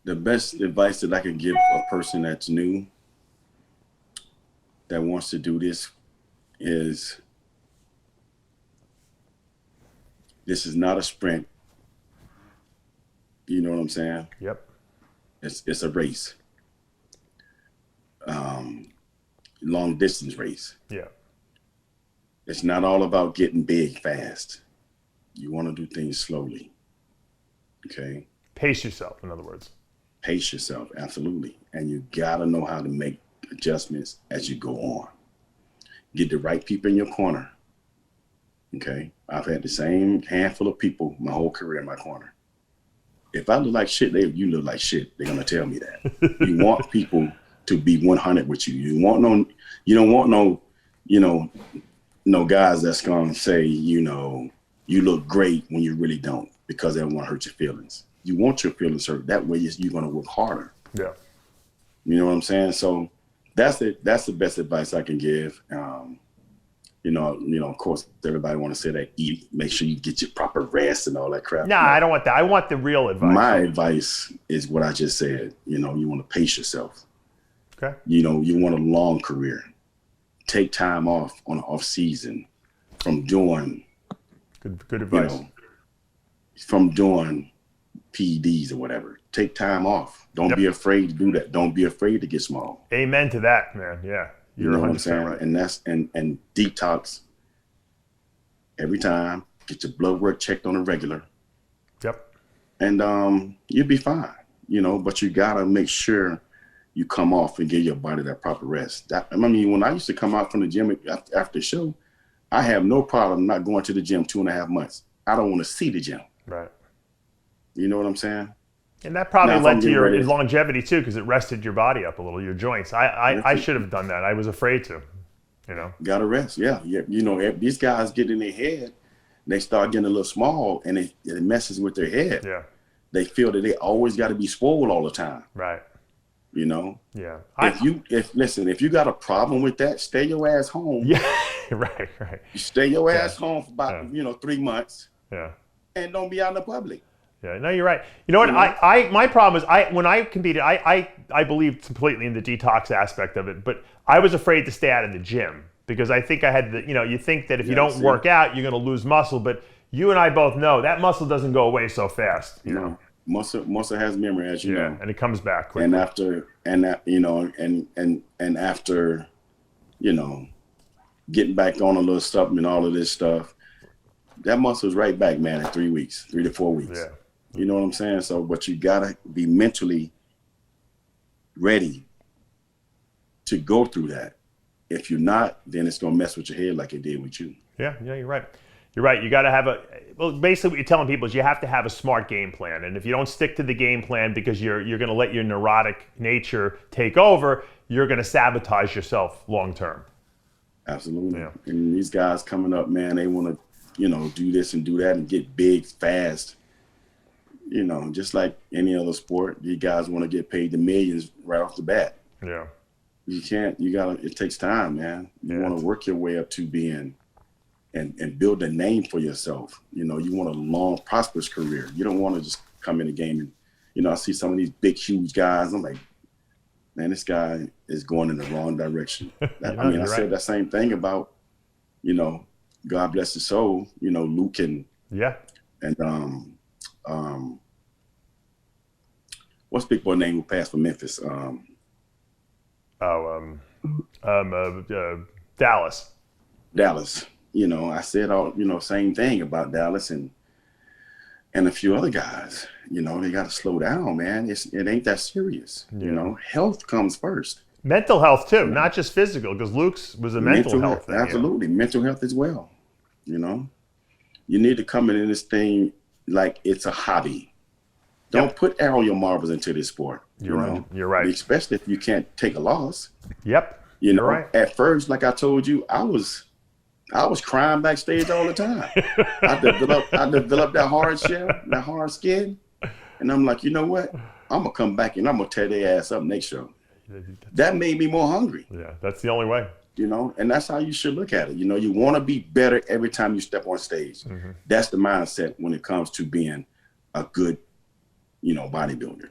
The best advice that I can give a person that's new, that wants to do this, is this is not a sprint. You know what I'm saying? Yep. It's a race. Long distance race. Yeah. It's not all about getting big fast. You want to do things slowly. Okay? Pace yourself, in other words. Pace yourself, absolutely. And you gotta know how to make adjustments as you go on. Get the right people in your corner. Okay? I've had the same handful of people my whole career in my corner. If I look like shit, you look like shit. They're gonna tell me that. You want people to be 100 with you. You don't want no guys that's gonna say, you look great when you really don't, because they don't want to hurt your feelings. You want your feelings hurt. That way you're gonna work harder. Yeah. You know what I'm saying? So that's the best advice I can give. Of course, everybody want to say that make sure you get your proper rest and all that crap. No, I don't want that. I want the real advice. My advice is what I just said. You want to pace yourself. Okay. You want a long career. Take time off on the off season from doing good advice. From doing PEDs or whatever. Take time off. Don't be afraid to do that. Don't be afraid to get small. Amen to that, man. Yeah. You're 100% right. And that's and detox every time. Get your blood work checked on a regular. Yep. And you'll be fine. But you gotta make sure you come off and give your body that proper rest. When I used to come out from the gym after the show, I have no problem not going to the gym 2.5 months. I don't want to see the gym. Right. You know what I'm saying? And that probably led to your longevity too, because it rested your body up a little, your joints. I should have done that. I was afraid to, Got to rest, yeah. These guys get in their head, they start getting a little small, and it messes with their head. Yeah. They feel that they always got to be swole all the time. Right. Yeah. If you got a problem with that, stay your ass home. Yeah. Right. You stay your ass home for about 3 months. Yeah. And don't be out in the public. Yeah, no, you're right. You know what? My problem is when I competed, I believed completely in the detox aspect of it, but I was afraid to stay out of the gym because I think I had you think that if you don't work out, you're going to lose muscle, but you and I both know that muscle doesn't go away so fast. You know, muscle has memory, as you know, and it comes back quickly. And after getting back on a little stuff and all of this stuff, that muscle's right back, man, in 3 weeks, 3 to 4 weeks. Yeah. You know what I'm saying? So, but you gotta be mentally ready to go through that. If you're not, then it's gonna mess with your head like it did with you. Yeah, you're right. You're right. You got to have basically what you're telling people is you have to have a smart game plan. And if you don't stick to the game plan because you're going to let your neurotic nature take over, you're going to sabotage yourself long term. Absolutely. Yeah. And these guys coming up, man, they want to, do this and do that and get big fast. Just like any other sport, you guys want to get paid the millions right off the bat. Yeah. You can't, it takes time, man. You want to work your way up to being and build a name for yourself. You want a long, prosperous career. You don't want to just come in the game and, I see some of these big, huge guys. I'm like, man, this guy is going in the wrong direction. I said that same thing about, God bless his soul, Luke and what's big boy name who passed for Memphis? Dallas. Dallas. I said same thing about Dallas and a few other guys. They got to slow down, man. It ain't that serious. Yeah. Health comes first. Mental health too, not just physical, because Luke's was a mental health thing. Absolutely, mental health as well. You need to come in this thing like it's a hobby. Don't put all your marbles into this sport. You're right. Especially if you can't take a loss. Yep. You're right. At first, like I told you, I was crying backstage all the time. I developed that hard shell, that hard skin, and I'm like, you know what? I'm gonna come back and I'm gonna tear their ass up next show. That made me more hungry. Yeah, that's the only way. And that's how you should look at it. You want to be better every time you step on stage. Mm-hmm. That's the mindset when it comes to being a good, bodybuilder.